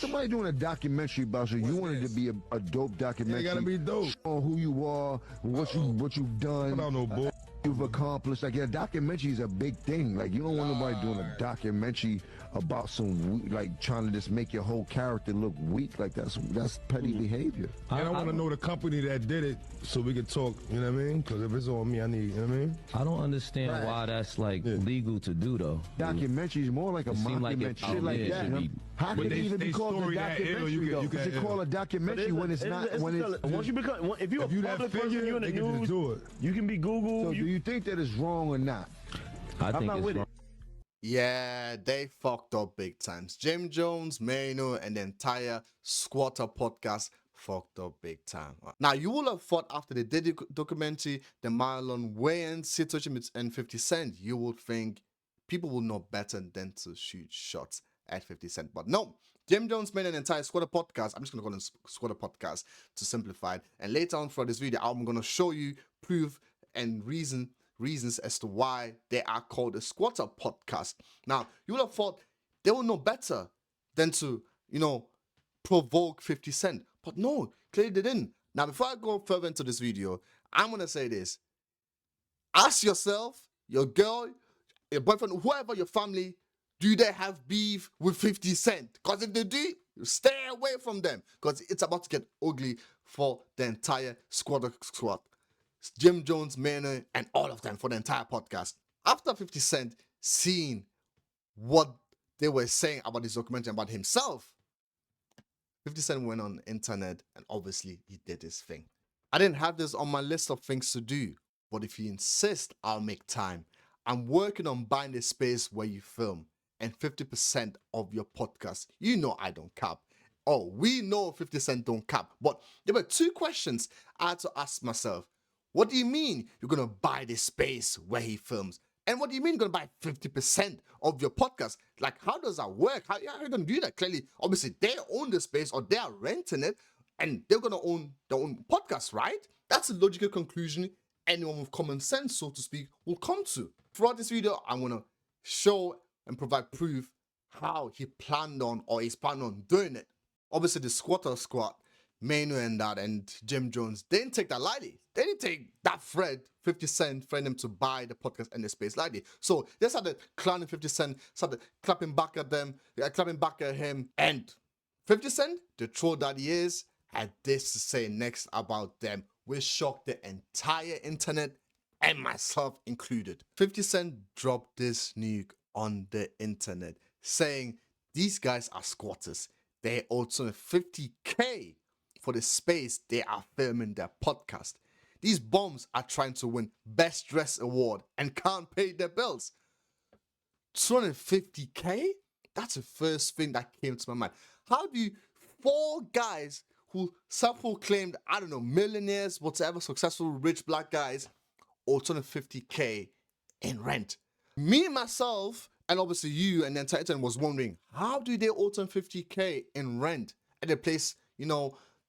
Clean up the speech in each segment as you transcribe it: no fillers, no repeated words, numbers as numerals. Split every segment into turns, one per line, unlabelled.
Somebody doing a documentary about you. You wanted to be a dope documentary.
You gotta be dope.
On who you are, what you've done.
I don't know, bull.
You've accomplished. Like, a documentary is a big thing. Like, you don't want nobody doing a documentary about some, like, trying to just make your whole character look weak. Like, that's petty behavior.
And I want to know the company that did it so we can talk, you know what I mean? Because if it's on me, I need, you know what I mean?
I don't understand why that's, like, legal to do, though.
Documentary is more like a mockumentary, shit like that. You know? How can it even be called a documentary, though? Because you call a documentary when it's not, when it's...
Once you become, if you're a public person, you're in the news, you can be Google.
So do you think that it's wrong or not?
I think it's wrong.
Yeah, they fucked up big times. Jim Jones, Mano, and the entire Squatter podcast fucked up big time. Now, you will have thought after the Diddy documentary, the Marlon Wayans situation and 50 Cent, you would think people will know better than to shoot shots at 50 Cent. But no, Jim Jones made an entire Squatter podcast. I'm just going to call it Squatter podcast to simplify it. And later on for this video, I'm going to show you proof and reasons as to why they are called a Squatter podcast. Now, you would have thought they will know better than to, provoke 50 Cent. But no, clearly they didn't. Now, before I go further into this video, I'm going to say this. Ask yourself, your girl, your boyfriend, whoever, your family, do they have beef with 50 Cent? Because if they do, stay away from them. Because it's about to get ugly for the entire Squatter squad. Jim Jones, Mano, and all of them for the entire podcast. After 50 Cent seeing what they were saying about this documentary about himself, 50 Cent went on the internet and obviously he did his thing. I didn't have this on my list of things to do, but if you insist, I'll make time. I'm working on buying a space where you film and 50% of your podcast. You know I don't cap. Oh, we know 50 Cent don't cap, but there were two questions I had to ask myself. What do you mean you're going to buy this space where he films? And what do you mean you're going to buy 50% of your podcast? Like, how does that work? How are you going to do that? Clearly, obviously, they own the space or they are renting it and they're going to own their own podcast, right? That's a logical conclusion anyone with common sense, so to speak, will come to. Throughout this video, I'm going to show and provide proof how he planned on or he's planning on doing it. Obviously, the Squatter squad, Mano and Jim Jones, they didn't take that lightly. They didn't take that thread, 50 Cent, threatening them to buy the podcast and the space lightly. So they started clowning 50 Cent, started clapping back at them, clapping back at him. And 50 Cent, the troll that he is, had this to say next about them, which shocked the entire internet and myself included. 50 Cent dropped this nuke on the internet, saying these guys are squatters. They also 50K for the space they are filming their podcast. These bums are trying to win Best Dress Award and can't pay their bills. 250K? That's the first thing that came to my mind. How do you, four guys who self-proclaimed, I don't know, millionaires, whatever, successful, rich black guys, or 250K in rent? Me, myself, and obviously you and the entire internet was wondering, how do they owe 250K in rent at a place,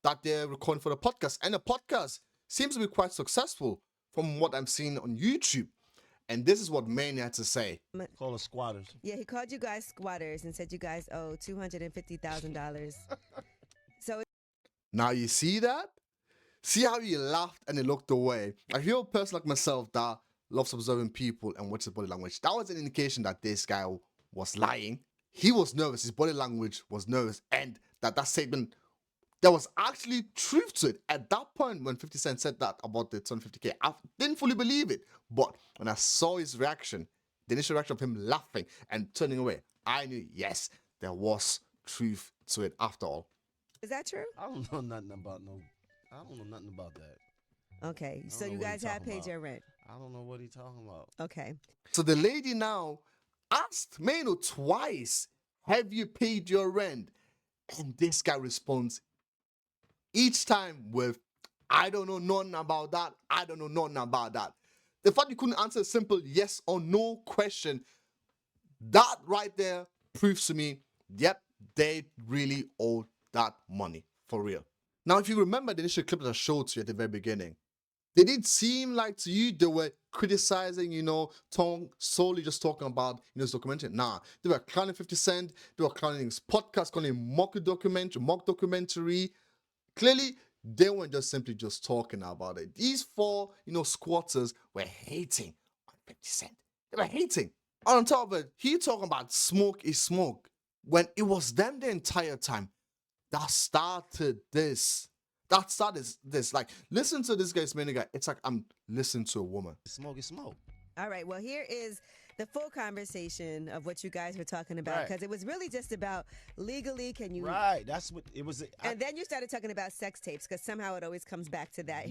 that they're recording for the podcast? And the podcast seems to be quite successful from what I'm seeing on YouTube. And this is what Mano had to say.
Call us squatters.
Yeah, he called you guys squatters and said you guys owe $250,000. So
now you see that? See how he laughed and he looked away? If you're a person like myself that loves observing people and watches body language, that was an indication that this guy was lying. He was nervous. His body language was nervous. And that statement, there was actually truth to it. At that point, when 50 Cent said that about the 250K, I didn't fully believe it. But when I saw his reaction, the initial reaction of him laughing and turning away, I knew, yes, there was truth to it after all.
is that true?
I don't know nothing about that.
Okay, so you guys have paid your rent.
I don't know what he's talking about.
Okay.
So the lady now asked Mano twice, have you paid your rent? And this guy responds each time with, I don't know nothing about that. I don't know nothing about that. The fact you couldn't answer a simple yes or no question, that right there proves to me, yep, they really owe that money for real. Now, if you remember the initial clip that I showed to you at the very beginning, Did it seem like to you they were criticizing, you know, solely just talking about, you know, his documentary? Nah, they were clowning 50 Cent, they were clowning his podcast, calling him mock documentary. Clearly, they weren't just simply just talking about it. These four, you know, squatters were hating on 50 Cent. They were hating. On top of it, he talking about smoke is smoke. When it was them the entire time that started this. That started this. Like, listen to this guy's main guy. It's like I'm listening to a woman.
Smoke is smoke.
All right. Well, here is the full conversation of what you guys were talking about, because it was really just about legally can you
that's what it was.
And then you started talking about sex tapes, because somehow it always comes back to that.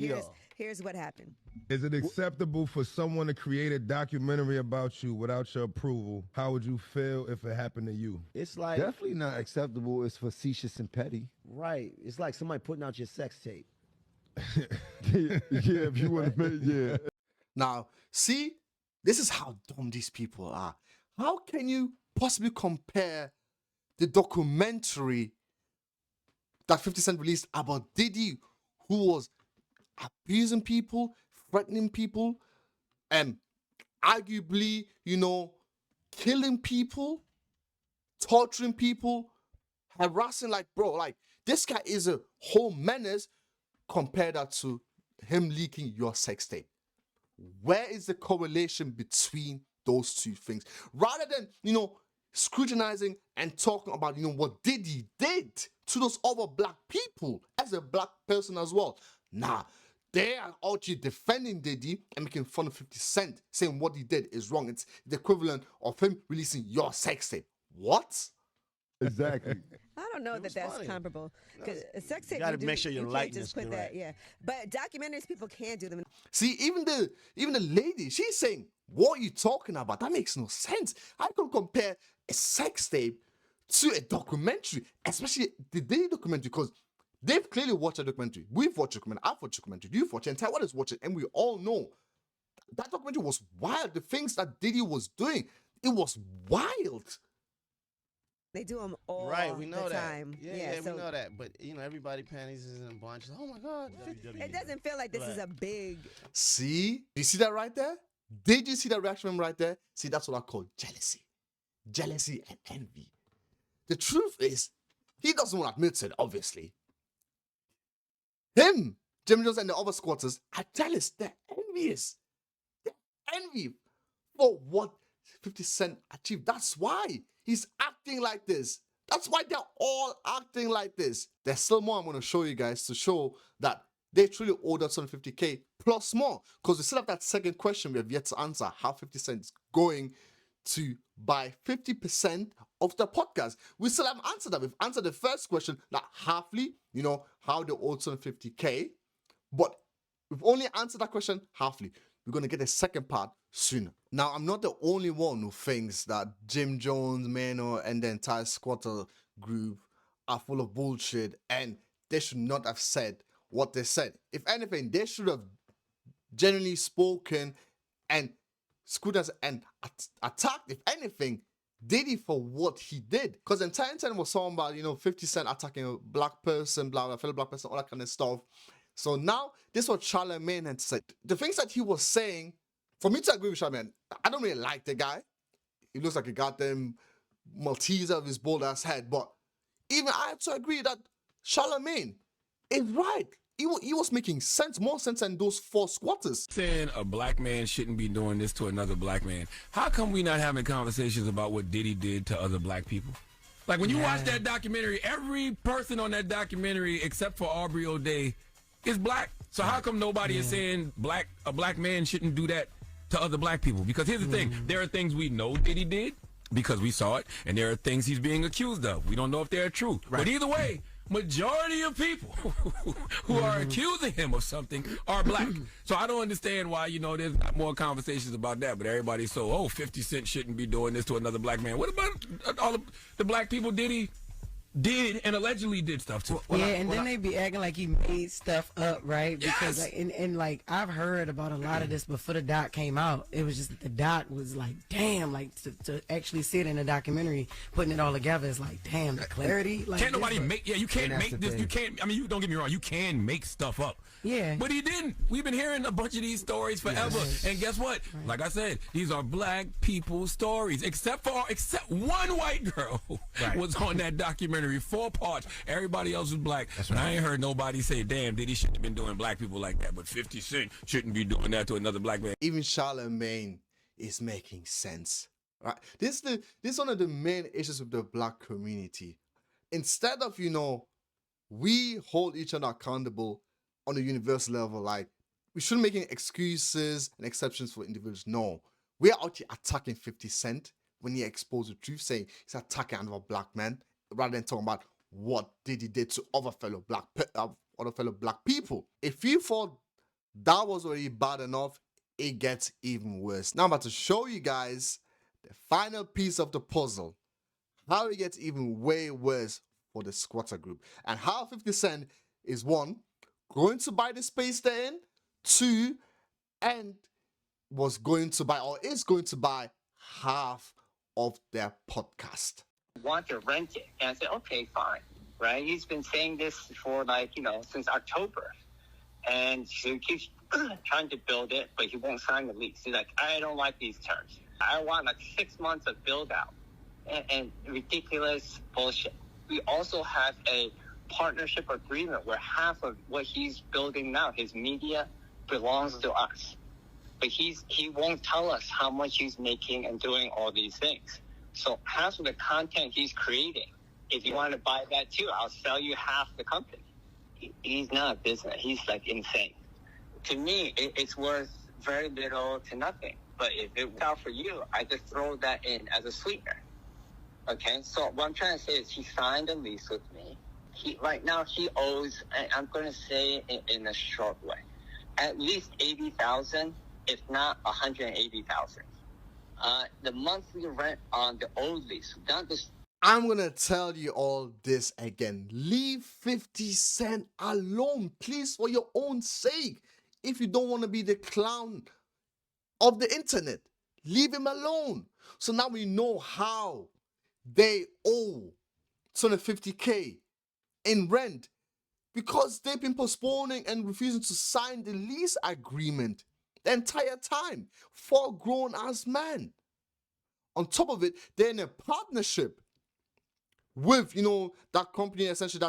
Here's what happened.
Is it acceptable for someone to create a documentary about you without your approval? How would you feel if it happened to you?
It's like
Definitely not acceptable. It's facetious and petty.
right. It's like somebody putting out your sex tape.
Yeah, if you want to make, yeah.
Now, see, this is how dumb these people are. How can you possibly compare the documentary that 50 Cent released about Diddy, who was abusing people, threatening people, and arguably, you know, killing people, torturing people, harassing, like, bro, like, this guy is a whole menace. Compare that to him leaking your sex tape. Where is the correlation between those two things? Rather than, you know, scrutinizing and talking about, you know, what Diddy did to those other black people as a black person as well. Nah, they are actually defending Diddy and making fun of 50 Cent, saying what he did is wrong. It's the equivalent of him releasing your sex tape. What?
Exactly.
I don't know that that's
funny.
comparable. Because a sex tape,
You gotta make sure your
can't
likeness
just put
is
that,
right.
yeah. But documentaries, people can do them.
See, even the lady, she's saying, what are you talking about? That makes no sense. How can you compare a sex tape to a documentary, especially the Diddy documentary? Because they've clearly watched a documentary. We've watched a documentary. I've watched a documentary. You've watched it. Entire world has watched it. And we all know that documentary was wild. The things that Diddy was doing, it was wild.
They do them all
Right, we know
the
that.
time.
Yeah,
so
we know that. But you know, everybody panties is in a bunch. Oh my God.
it doesn't feel like this is a big.
See? You see that right there? Did you see that reaction from right there? See, that's what I call jealousy. Jealousy and envy. The truth is, he doesn't want to admit it, obviously. Him, Jim Jones, and the other squatters are jealous. They're envious. They're envy for what 50 Cent achieved. That's why he's acting like this. That's why they're all acting like this. There's still more I'm going to show you guys to show that they truly owe that 750K plus more. Because we still have that second question we have yet to answer. How 50 Cent is going to buy 50% of the podcast. We still haven't answered that. We've answered the first question, that halfly, you know, how they owe 750K. But we've only answered that question halfly. We're going to get a second part soon. Now, I'm not the only one who thinks that Jim Jones, Mano, and the entire squatter group are full of bullshit and they should not have said what they said. If anything, they should have genuinely spoken and scrutinized and attacked, if anything, Diddy for what he did. Because the entire time was talking about, you know, 50 Cent attacking a black person, blah, blah, fellow black person, all that kind of stuff. So now, this is what Charlemagne had said. The things that he was saying, for me to agree with Charlemagne, I don't really like the guy. He looks like a goddamn Malteser of his bold ass head. But even I have to agree that Charlemagne is right. He was making sense, more sense than those four squatters.
Saying a black man shouldn't be doing this to another black man. How come we not having conversations about what Diddy did to other black people? Like when you watch that documentary, every person on that documentary except for Aubrey O'Day is black. So how come nobody is saying a black man shouldn't do that to other black people? Because here's the thing, there are things we know Diddy did because we saw it, and there are things he's being accused of. We don't know if they're true. Right. But either way, majority of people who are accusing him of something are black. So I don't understand why, you know, there's not more conversations about that, but everybody's so, 50 Cent shouldn't be doing this to another black man. What about all of the black people Diddy did and allegedly did stuff too.
Then they be acting like he made stuff up, right? Because
Yes.
and like I've heard about a lot of this before the doc came out. It was just that the doc was like, damn, like to actually sit in a documentary, putting it all together is like, damn, the clarity. Like,
Can't nobody make? Yeah, you can't
And that's
make
the
this. You can't. I mean, you don't get me wrong. You can make stuff up.
Yeah.
But he didn't. We've been hearing a bunch of these stories forever.
Yes.
And guess what? Like I said, these are black people's stories. Except one white girl was on that documentary, 4 parts. Everybody else was black. And I ain't heard nobody say, damn, Diddy shouldn't have been doing black people like that. But 50 Cent shouldn't be doing that to another black man.
Even Charlemagne is making sense. Right? This is one of the main issues with the black community. Instead of, we hold each other accountable on a universal level, like we shouldn't make any excuses and exceptions for individuals. No, we are out here attacking 50 Cent when he exposed the truth, saying he's attacking another black man, rather than talking about what Diddy did to other fellow black people. If you thought that was already bad enough, it gets even worse. Now I'm about to show you guys the final piece of the puzzle, how it gets even way worse for the squatter group, and how 50 Cent is one, going to buy the space they're in, 2, and was going to buy or is going to buy half of their podcast.
Want to rent it. And I said, okay, fine. Right? He's been saying this for since October. And so he keeps trying to build it, but he won't sign the lease. He's like, I don't like these terms. I want 6 months of build out and ridiculous bullshit. We also have a partnership agreement where half of what he's building now, his media, belongs to us. But he won't tell us how much he's making and doing all these things. So half of the content he's creating, if you want to buy that too, I'll sell you half the company. He's not a business. He's insane. To me, it's worth very little to nothing. But if it works out for you, I just throw that in as a sweetener. Okay? So what I'm trying to say is he signed a lease with me. Right now he owes, I'm going to say in a short way, at least $80,000, if not $180,000. The monthly rent on the old lease, not this.
I'm gonna tell you all this again. Leave 50 Cent alone, please, for your own sake. If you don't want to be the clown of the internet, leave him alone. So now we know how they owe 250K in rent, because they've been postponing and refusing to sign the lease agreement the entire time. 4 grown-ass men. On top of it, they're in a partnership with, that company essentially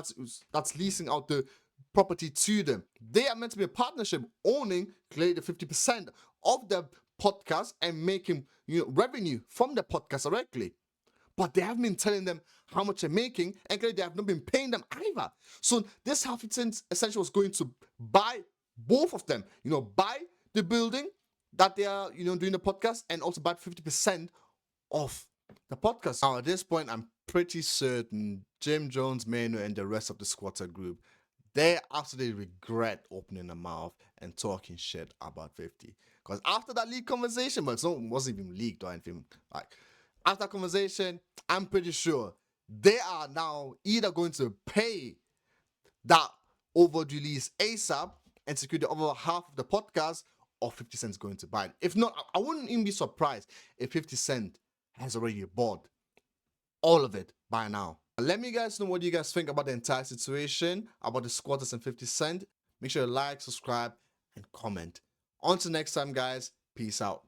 that's leasing out the property to them. They are meant to be a partnership owning clearly the 50% of the podcast and making revenue from the podcast directly. But they haven't been telling them how much they're making, and clearly they have not been paying them either. So this half essentially was going to buy both of them. Buy the building that they are doing the podcast, and also buy 50% of the podcast. Now at this point, I'm pretty certain Jim Jones, Mano, and the rest of the squatter group, they absolutely regret opening their mouth and talking shit about 50. Because after that leaked conversation, but it wasn't even leaked or anything, after that conversation, I'm pretty sure they are now either going to pay that overdue lease ASAP and secure the other half of the podcast, or 50 Cent's going to buy it. If not, I wouldn't even be surprised if 50 Cent has already bought all of it by now. Let me guys know what you guys think about the entire situation, about the squatters and 50 Cent. Make sure to like, subscribe, and comment. Until next time, guys, peace out.